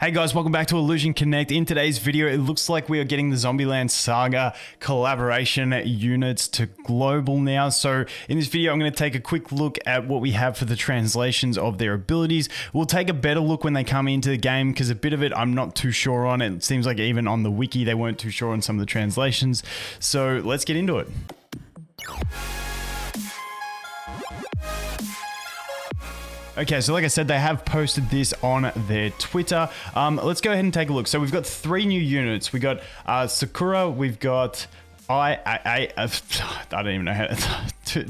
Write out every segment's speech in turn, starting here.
Hey guys, welcome back to Illusion Connect. In today's video, it looks like we are getting the Zombieland Saga collaboration units to global now. So in this video, I'm going to take a quick look at what we have for the translations of their abilities. We'll take a better look when they come into the game because a bit of it I'm not too sure on. It seems like even on the wiki, they weren't too sure on some of the translations. So let's get into it. Okay, so like I said, they have posted this on their Twitter. Let's go ahead and take a look. So we've got 3 new units. We got Sakura. We've got I don't even know how to...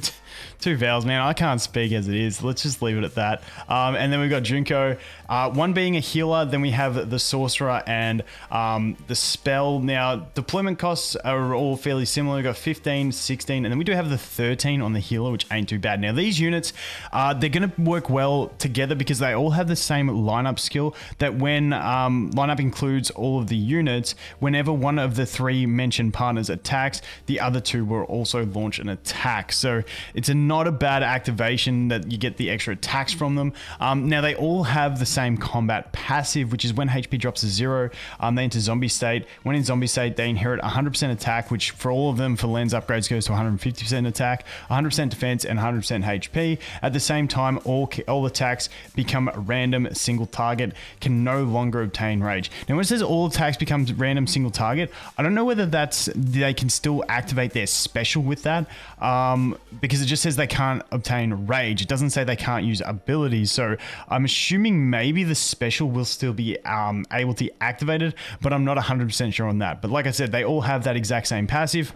Two vowels, man. I can't speak as it is. Let's just leave it at that. And then we've got Junko. One being a healer. Then we have the sorcerer and the spell. Now, deployment costs are all fairly similar. We've got 15, 16, and then we do have the 13 on the healer, which ain't too bad. Now, these units, they're going to work well together because they all have the same lineup skill that when lineup includes all of the units, whenever one of the 3 mentioned partners attacks, the other 2 will also launch an attack. So it's not a bad activation that you get the extra attacks from them. Now they all have the same combat passive, which is when HP drops to 0, they enter zombie state. When in zombie state, they inherit 100% attack, which for all of them for lens upgrades goes to 150% attack, 100% defense, and 100% HP. At the same time, all attacks become random single target, can no longer obtain rage. Now when it says all attacks become random single target, I don't know whether they can still activate their special with that, because it just says they can't obtain rage. It doesn't say they can't use abilities. So I'm assuming maybe the special will still be able to be activated, but I'm not 100% sure on that. But like I said, they all have that exact same passive.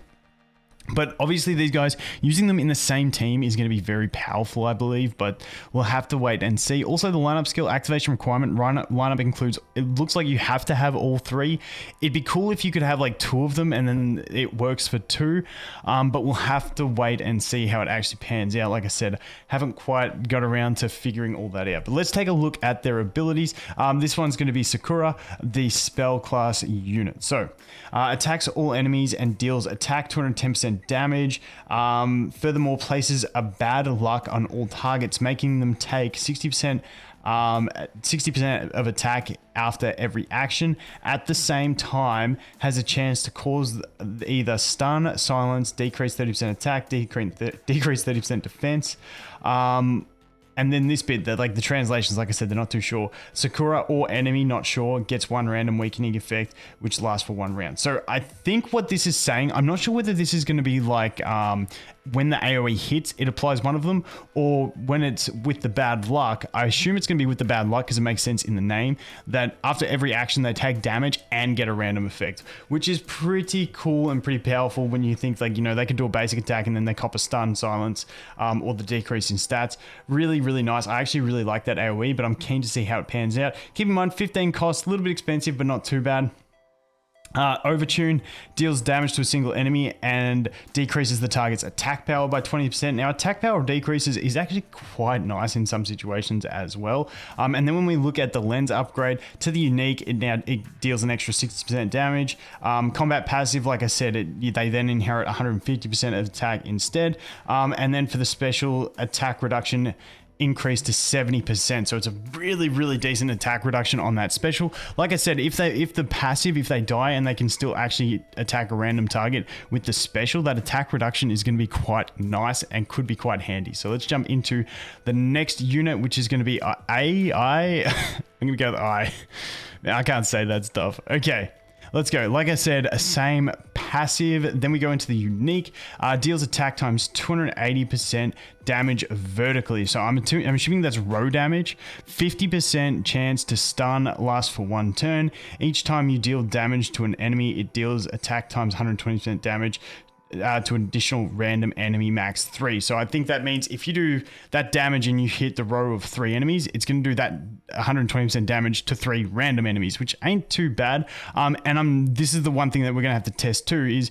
But obviously these guys, using them in the same team is going to be very powerful, I believe, but we'll have to wait and see. Also, the lineup skill activation requirement lineup includes, it looks like you have to have all 3. It'd be cool if you could have like 2 of them and then it works for 2, but we'll have to wait and see how it actually pans out. Like I said, haven't quite got around to figuring all that out. But let's take a look at their abilities. This one's going to be Sakura, the spell class unit. So, attacks all enemies and deals attack 210% damage. Furthermore, places a bad luck on all targets, making them take 60% of attack after every action. At the same time, has a chance to cause either stun, silence, decrease 30% attack, decrease 30% defense. And then this bit, that like the translations, like I said, they're not too sure. Sakura or enemy, not sure, gets 1 random weakening effect, which lasts for 1 round. So I think what this is saying, I'm not sure whether this is going to be like when the AoE hits, it applies one of them, or when it's with the bad luck. I assume it's going to be with the bad luck because it makes sense in the name, that after every action they take damage and get a random effect, which is pretty cool and pretty powerful when you think like, you know, they can do a basic attack and then they cop a stun, silence, or the decrease in stats. Really nice. I actually really like that AoE, but I'm keen to see how it pans out. Keep in mind, 15 costs, a little bit expensive, but not too bad. Overtune deals damage to a single enemy and decreases the target's attack power by 20%. Now, attack power decreases is actually quite nice in some situations as well. And then when we look at the lens upgrade to the unique, it deals an extra 60% damage. Combat passive, like I said, they then inherit 150% of attack instead. And then for the special, attack reduction increased to 70%, so it's a really decent attack reduction on that special. Like I said, if they die and they can still actually attack a random target with the special, that attack reduction is going to be quite nice and could be quite handy. So let's jump into the next unit, which is going to be I'm going to go with I can't say that stuff. Okay, let's go. Like I said, a same passive. Then we go into the unique. Deals attack times 280% damage vertically. So I'm assuming that's row damage. 50% chance to stun, lasts for 1 turn. Each time you deal damage to an enemy, it deals attack times 120% damage to an additional random enemy max 3. So I think that means if you do that damage and you hit the row of 3 enemies, it's going to do that 120% damage to 3 random enemies, which ain't too bad. This is the one thing that we're going to have to test too, is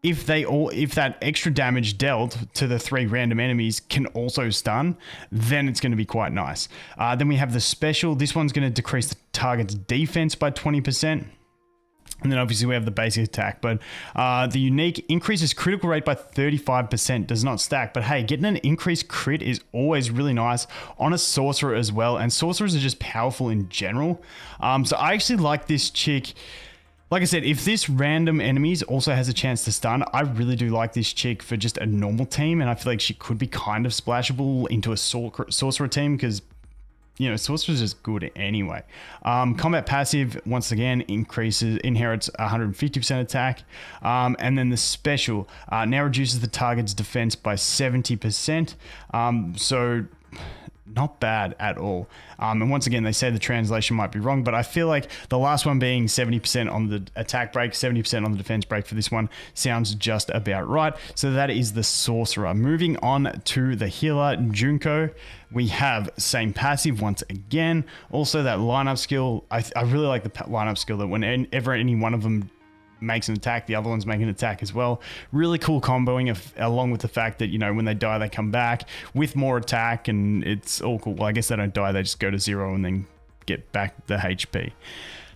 if that extra damage dealt to the 3 random enemies can also stun, then it's going to be quite nice. Then we have the special. This one's going to decrease the target's defense by 20%. And then obviously we have the basic attack, but the unique increases critical rate by 35%, does not stack. But hey, getting an increased crit is always really nice on a sorcerer as well. And sorcerers are just powerful in general. So I actually like this chick. Like I said, if this random enemies also has a chance to stun, I really do like this chick for just a normal team. And I feel like she could be kind of splashable into a sorcerer team because, you know, sorcerer's just good anyway. Combat passive, once again, inherits 150% attack. And then the special now reduces the target's defense by 70%. So not bad at all. And once again, they say the translation might be wrong, but I feel like the last one being 70% on the attack break, 70% on the defense break for this one sounds just about right. So that is the sorcerer. Moving on to the healer, Junko. We have same passive once again. Also that lineup skill. I really like the lineup skill that whenever any one of them makes an attack, the other ones make an attack as well. Really cool comboing along with the fact that, you know, when they die, they come back with more attack and it's all cool. Well, I guess they don't die. They just go to 0 and then get back the HP.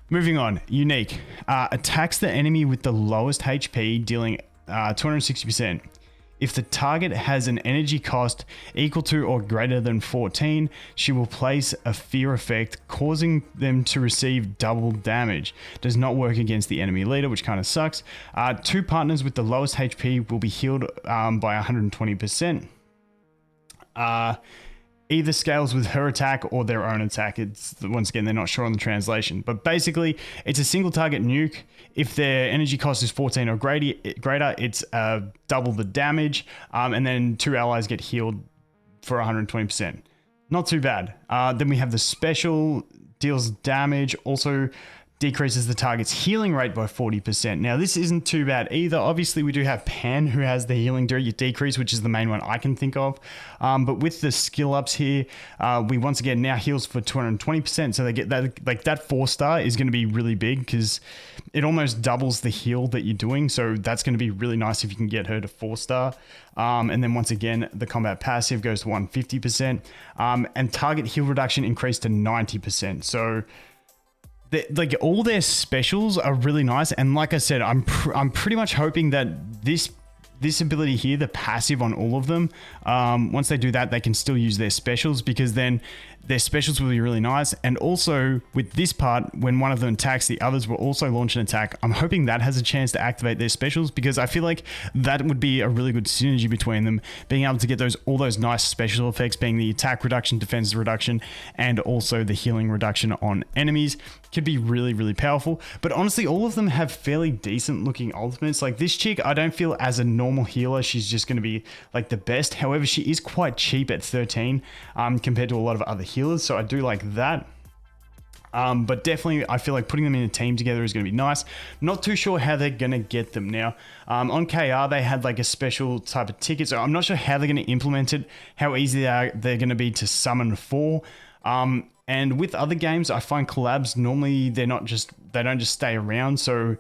Moving on, unique. Attacks the enemy with the lowest HP, dealing 260%. If the target has an energy cost equal to or greater than 14, she will place a fear effect, causing them to receive double damage. Does not work against the enemy leader, which kind of sucks. 2 partners with the lowest HP will be healed by 120%. Either scales with her attack or their own attack. It's once again, they're not sure on the translation, but basically it's a single target nuke. If their energy cost is 14 or greater, it's double the damage. And then 2 allies get healed for 120%. Not too bad. Then we have the special, deals damage, also decreases the target's healing rate by 40%. Now, this isn't too bad either. Obviously, we do have Pan, who has the healing decrease, which is the main one I can think of. But with the skill ups here, we once again now heals for 220%. So they get that, like that 4-star is going to be really big because it almost doubles the heal that you're doing. So that's going to be really nice if you can get her to 4-star. And then once again, the combat passive goes to 150%. And target heal reduction increased to 90%. So like all their specials are really nice, and like I said, I'm pretty much hoping that this ability here, the passive on all of them, once they do that, they can still use their specials, because then their specials will be really nice. And also with this part, when one of them attacks, the others will also launch an attack. I'm hoping that has a chance to activate their specials, because I feel like that would be a really good synergy between them, being able to get all those nice special effects, being the attack reduction, defense reduction, and also the healing reduction on enemies. Could be really, really powerful. But honestly, all of them have fairly decent looking ultimates. Like this chick, I don't feel as a normal healer she's just going to be like the best. However, she is quite cheap at 13 compared to a lot of other healers, so I do like that. But definitely, I feel like putting them in a team together is going to be nice. Not too sure how they're going to get them now. On KR, they had like a special type of ticket, so I'm not sure how they're going to implement it, how easy they're going to be to summon for. And with other games, I find collabs normally they don't just stay around, so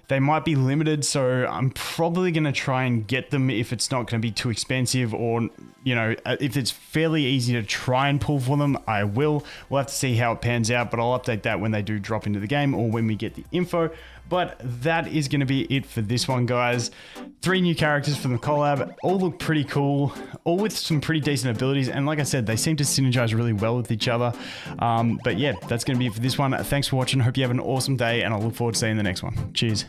they might be limited. So I'm probably going to try and get them if it's not going to be too expensive, or you know, if it's fairly easy to try and pull for them, I will. We'll have to see how it pans out, but I'll update that when they do drop into the game or when we get the info. But that is going to be it for this one, guys. 3 new characters from the collab. All look pretty cool, all with some pretty decent abilities. And like I said, they seem to synergize really well with each other. But yeah, that's going to be it for this one. Thanks for watching. Hope you have an awesome day, and I look forward to seeing the next one. Cheers.